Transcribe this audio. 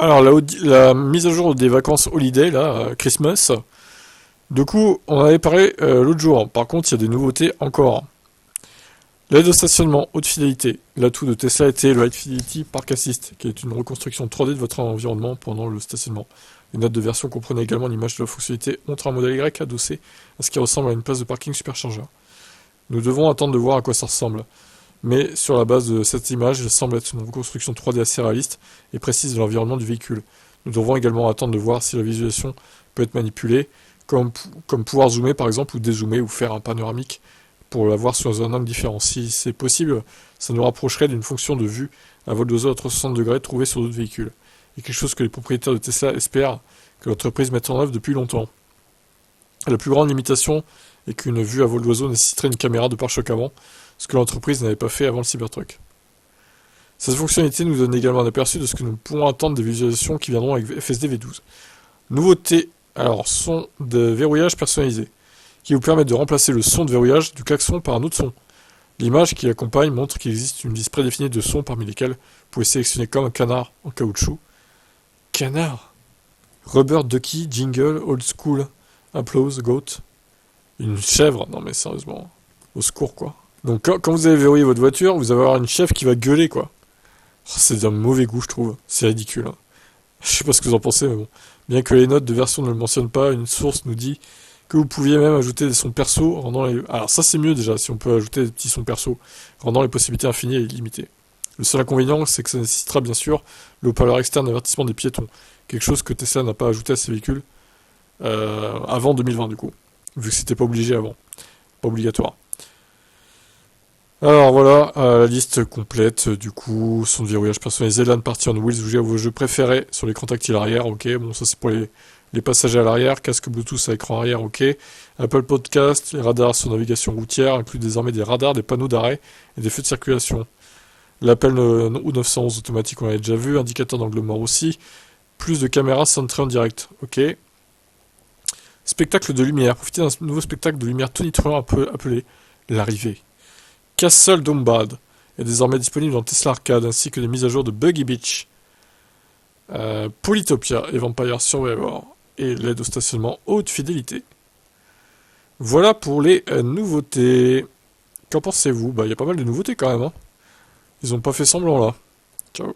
Alors, la mise à jour des vacances holiday, là, Christmas, du coup, on en avait parlé l'autre jour. Par contre, il y a des nouveautés encore. L'aide au stationnement haute fidélité. L'atout de Tesla était le High Fidelity Park Assist, qui est une reconstruction 3D de votre environnement pendant le stationnement. Les notes de version comprenaient également l'image de la fonctionnalité montre un modèle Y adossé à ce qui ressemble à une place de parking superchargeur. Nous devons attendre de voir à quoi ça ressemble. Mais sur la base de cette image, il semble être une reconstruction 3D assez réaliste et précise de l'environnement du véhicule. Nous devrons également attendre de voir si la visualisation peut être manipulée, comme pouvoir zoomer par exemple, ou dézoomer, ou faire un panoramique pour la voir sous un angle différent. Si c'est possible, ça nous rapprocherait d'une fonction de vue à vol d'oiseau à 360 degrés trouvée sur d'autres véhicules. Et quelque chose que les propriétaires de Tesla espèrent que l'entreprise mette en œuvre depuis longtemps. La plus grande limitation est qu'une vue à vol d'oiseau nécessiterait une caméra de pare-choc avant, ce que l'entreprise n'avait pas fait avant le Cybertruck. Cette fonctionnalité nous donne également un aperçu de ce que nous pourrons attendre des visualisations qui viendront avec FSD V12. Nouveauté, alors, son de verrouillage personnalisé, qui vous permet de remplacer le son de verrouillage du klaxon par un autre son. L'image qui l'accompagne montre qu'il existe une liste prédéfinie de sons parmi lesquels vous pouvez sélectionner comme un canard en caoutchouc. Canard, Rubber Ducky, Jingle, Old School, Applause, Goat. Une chèvre, non mais sérieusement, au secours quoi. Donc quand vous avez verrouillé votre voiture, vous allez avoir une chèvre qui va gueuler quoi. Oh, c'est d'un mauvais goût je trouve, c'est ridicule. Hein. Je sais pas ce que vous en pensez mais bon. Bien que les notes de version ne le mentionnent pas, une source nous dit que vous pouviez même ajouter des sons perso, rendant les... Alors ça c'est mieux déjà, si on peut ajouter des petits sons perso, rendant les possibilités infinies et illimitées. Le seul inconvénient, c'est que ça nécessitera bien sûr le haut-parleur externe d'avertissement des piétons, quelque chose que Tesla n'a pas ajouté à ses véhicules avant 2020 du coup, vu que c'était pas obligé avant, pas obligatoire. Alors voilà, la liste complète, du coup, son verrouillage personnalisé, LAN Party on Wheels, vous gérez vos jeux préférés sur l'écran tactile arrière, ok, bon ça c'est pour les passagers à l'arrière, casque Bluetooth à écran arrière, ok, Apple Podcast, les radars sur navigation routière, inclut désormais des radars, des panneaux d'arrêt et des feux de circulation. L'appel ou 911 automatique on l'avait déjà vu, indicateur d'angle mort aussi, plus de caméras centrées en direct, ok. Spectacle de lumière, profitez d'un nouveau spectacle de lumière tonitruant appelé l'arrivée. Castle Dombad est désormais disponible dans Tesla Arcade ainsi que des mises à jour de Buggy Beach, Polytopia et Vampire Survivor et l'aide au stationnement haute fidélité. Voilà pour les nouveautés. Qu'en pensez-vous ? Bah, il y a pas mal de nouveautés quand même. Hein. Ils ont pas fait semblant là. Ciao.